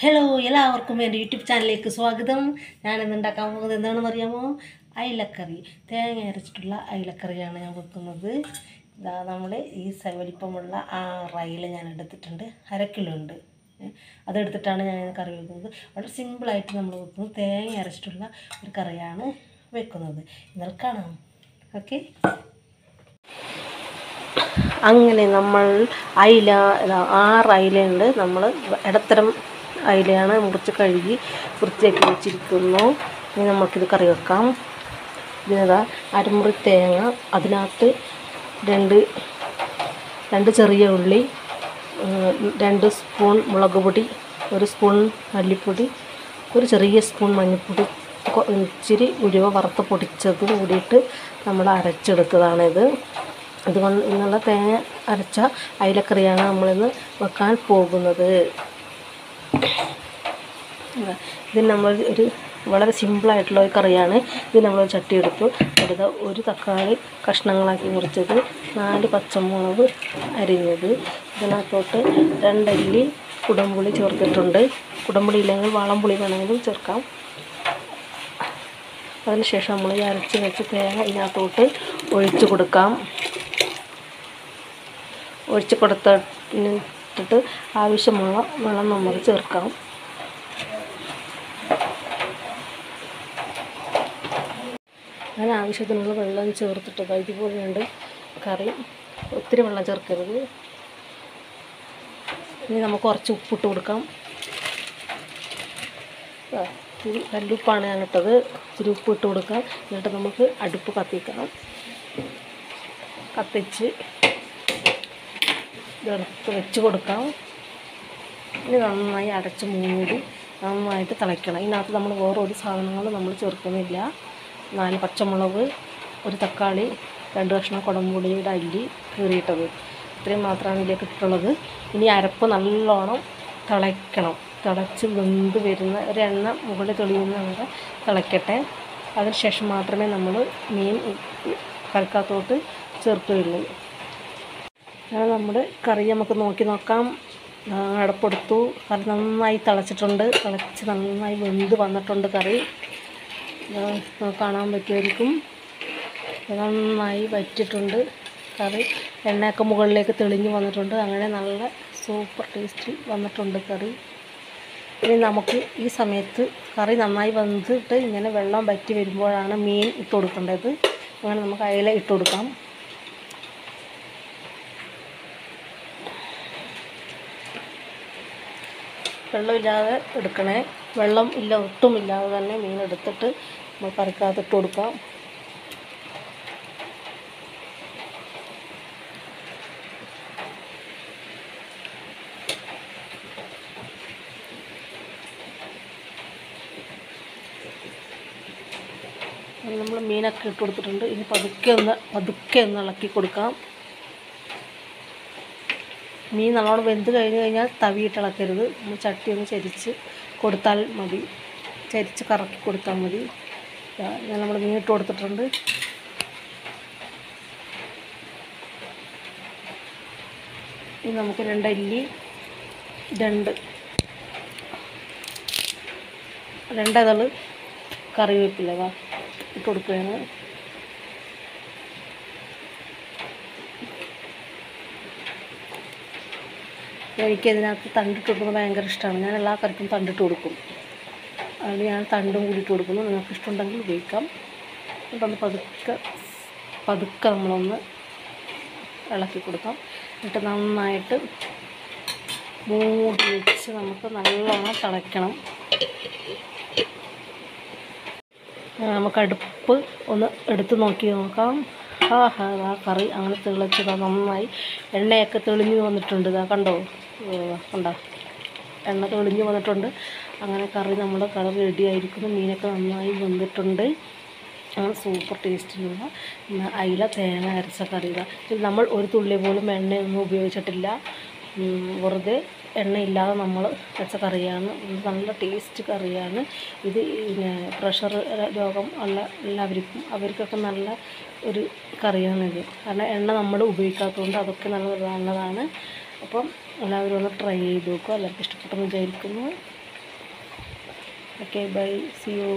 Hello, എല്ലാവർക്കും എൻ്റെ YouTube ചാനലിലേക്ക് സ്വാഗതം. ഞാനിന്ന് ഉണ്ടാക്കാൻ പോകുന്നത് എന്താണെന്ന് അറിയാമോ? അയിലക്കറി. തേങ്ങ അരച്ചിട്ടുള്ള അയിലക്കറിയാണ് ഞാൻ വെക്കുന്നത്. ഇതാ നമ്മൾ ഈ വലിപ്പമുള്ള ആ അയില ഞാൻ എടുത്തിട്ടുണ്ട്. 1/2 കിലോ ഉണ്ട്. അതെടുത്തിട്ടാണ് ഞാൻ കറി വെക്കുന്നത്. വളരെ സിമ്പിളായിട്ട് നമ്മൾ വെക്കുന്നത്. തേങ്ങ അരച്ചിട്ടുള്ള ഒരു കറിയാണ് വെക്കുന്നത്. എന്നാൽ കാണാം. ഓക്കെ. അങ്ങനെ നമ്മൾ അയില 6 അയിലയുണ്ട്. നമ്മൾ ഇടത്തരം അയിലയാണ് മുറിച്ച് കഴുകി വൃത്തിയാക്കി വെച്ചിരിക്കുന്നു. ഇനി നമുക്കിത് കറി വെക്കാം. ഇതിനതാ അരമുറി തേങ്ങ, അതിനകത്ത് രണ്ട് ചെറിയ ഉള്ളി, 2 സ്പൂൺ മുളക് പൊടി, 1 സ്പൂൺ മല്ലിപ്പൊടി, ഒരു ചെറിയ സ്പൂൺ മഞ്ഞൾപ്പൊടി, ഇച്ചിരി ഉലുവ വറുത്ത് പൊടിച്ചതും കൂടിയിട്ട് നമ്മൾ അരച്ചെടുത്തതാണിത്. അതുകൊണ്ട് ഇന്നുള്ള തേങ്ങ അരച്ച അയിലക്കറിയാണ് നമ്മളിന്ന് വെക്കാൻ പോകുന്നത്. ഇത് നമ്മൾ വളരെ സിമ്പിളായിട്ടുള്ള ഒരു കറിയാണ്. ഇത് നമ്മൾ ചട്ടി എടുത്തു. അടുത്ത 1 തക്കാളി കഷ്ണങ്ങളാക്കി മുറിച്ചത്, 4 പച്ചമുളക് അരിഞ്ഞത്, ഇതിനകത്തോട്ട് 2 അല്ലി കുടംപുളി ചേർത്തിട്ടുണ്ട്. കുടംപുളി ഇല്ലെങ്കിൽ വാളംപുളി വേണമെങ്കിലും ചേർക്കാം. അതിനുശേഷം നമ്മൾ ഈ അരച്ച് വെച്ച് തേങ്ങ ഇതിനകത്തോട്ട് ഒഴിച്ച് കൊടുക്കാം. ഒഴിച്ച് കൊടുത്തിട്ട് ആവശ്യമുള്ള വെള്ളം നമ്മൾ ചേർക്കാം. അങ്ങനെ ആവശ്യത്തിനുള്ള വെള്ളം ചേർത്തിട്ട് ഇതുപോലെയുണ്ട് കറി. ഒത്തിരി വെള്ളം ചേർക്കരുത്. ഇനി നമുക്ക് കുറച്ച് ഉപ്പിട്ട് കൊടുക്കാം. കല്ലുപ്പാണ് ഞാൻ ഇട്ടത്. ഇച്ചിരി ഉപ്പിട്ട് കൊടുക്കാം. എന്നിട്ട് നമുക്ക് അടുപ്പ് കത്തിച്ച് ഇതെടുത്ത് വെച്ച് കൊടുക്കാം. ഇനി നന്നായി അടച്ച് മൂടി നന്നായിട്ട് തിളയ്ക്കണം. ഇതിനകത്ത് നമ്മൾ വേറെ ഒരു സാധനങ്ങളും നമ്മൾ ചേർക്കുന്നില്ല. 4 പച്ചമുളക്, 1 തക്കാളി, 2 കഷ്ണം കുടംപുളിയുടെ അല്ലി കീറിയിട്ടത്, ഇത്രയും മാത്രമാണ് ഇതിലേക്ക് ഇട്ടുള്ളത്. ഇനി അരപ്പ് നല്ലോണം തിളയ്ക്കണം. തിളച്ച് വെന്ത് വരുന്ന എണ്ണ മുകളിൽ തെളിയുന്ന വരെ തിളയ്ക്കട്ടെ. അതിനുശേഷം മാത്രമേ നമ്മൾ മീൻ കറിക്കകത്തോട്ട് ചേർക്കുകയുള്ളൂ. അങ്ങനെ നമ്മുടെ കറി നമുക്ക് നോക്കാം. അടപ്പെടുത്തു. കറി നന്നായി തിളച്ചിട്ടുണ്ട്. തിളച്ച് നന്നായി വെന്ത് വന്നിട്ടുണ്ട് കറി. കാണാൻ പറ്റുമായിരിക്കും. നന്നായി വറ്റിയിട്ടുണ്ട് കറി. എണ്ണയൊക്കെ മുകളിലേക്ക് തെളിഞ്ഞ് വന്നിട്ടുണ്ട്. അങ്ങനെ നല്ല സൂപ്പർ ടേസ്റ്റി വന്നിട്ടുണ്ട് കറി. ഇനി നമുക്ക് ഈ സമയത്ത് കറി നന്നായി വെന്തിട്ട് ഇങ്ങനെ വെള്ളം വറ്റി വരുമ്പോഴാണ് മീൻ ഇട്ട് കൊടുക്കേണ്ടത്. അങ്ങനെ നമുക്ക് അയില ഇട്ട് കൊടുക്കാം. വെള്ളമില്ലാതെ എടുക്കണേ. വെള്ളം ഒട്ടുമില്ലാതെ തന്നെ മീൻ എടുത്തിട്ട് നമ്മൾ കറിക്കകത്ത് ഇട്ട് കൊടുക്കാം. നമ്മൾ മീനൊക്കെ ഇട്ട് കൊടുത്തിട്ടുണ്ട്. ഇനി പതുക്കെ ഒന്ന് ഇളക്കി കൊടുക്കാം. മീൻ നല്ലോണം വെന്ത് കഴിഞ്ഞാൽ തവിയിട്ട് ഇളക്കരുത്. നമ്മൾ ചട്ടി ഒന്ന് ചരിച്ച് കൊടുത്താൽ മതി. ചരിച്ച് കറക്കി കൊടുത്താൽ മതി. ഞാൻ നമ്മൾ മീൻ ഇട്ട് കൊടുത്തിട്ടുണ്ട്. ഇനി നമുക്ക് 2 അല്ലി, 2 ഇതള് കറിവേപ്പില ഇട്ട് കൊടുക്കുകയാണ്. എനിക്കതിനകത്ത് തണ്ടിട്ട് കൊടുക്കുന്നത് ഭയങ്കര ഇഷ്ടമാണ്. ഞാൻ എല്ലാ കറിക്കും തണ്ടിട്ട് കൊടുക്കും. അതിന് ഞാൻ തണ്ടും കൂടിയിട്ട് കൊടുക്കുന്നു. നിങ്ങൾക്ക് ഇഷ്ടമുണ്ടെങ്കിൽ ഉപയോഗിക്കാം. അപ്പം പതുക്കെ നമ്മളൊന്ന് ഇളക്കി കൊടുക്കാം. എന്നിട്ട് നന്നായിട്ട് മൂടി വെച്ച് നമുക്ക് നല്ലോണം തിളയ്ക്കണം. നമുക്ക് അടുപ്പ് ഒന്ന് എടുത്ത് നോക്കാം. ആ കറി അങ്ങനെ തിളച്ചതാ. നന്നായി എണ്ണയൊക്കെ തെളിഞ്ഞ് വന്നിട്ടുണ്ട്. കണ്ടോ? എണ്ണ തെളിഞ്ഞ് വന്നിട്ടുണ്ട്. അങ്ങനെ കറി റെഡി ആയിരിക്കുന്നു. മീനൊക്കെ നന്നായി വെന്തിട്ടുണ്ട്. അങ്ങനെ സൂപ്പർ ടേസ്റ്റിലുള്ള അയില തേങ്ങ അരച്ച കറി. ഇതിൽ നമ്മൾ ഒരു തുള്ളി പോലും എണ്ണയൊന്നും ഉപയോഗിച്ചിട്ടില്ല. വെറുതെ എണ്ണയില്ലാതെ നമ്മൾ വെച്ച കറിയാണ്. നല്ല ടേസ്റ്റ് കറിയാണ് ഇത്. പ്രഷർ രോഗം ഉള്ള അവർക്കൊക്കെ നല്ല ഒരു കറിയാണിത്. കാരണം എണ്ണ നമ്മൾ ഉപയോഗിക്കാത്തതുകൊണ്ട് അതൊക്കെ നല്ലതാണ്. അപ്പം എല്ലാവരും ഒന്ന് ട്രൈ ചെയ്ത് നോക്കുക. എല്ലാവർക്കും ഇഷ്ടപ്പെട്ടെന്ന് വിചാരിക്കുന്നു. Okay bye, see U.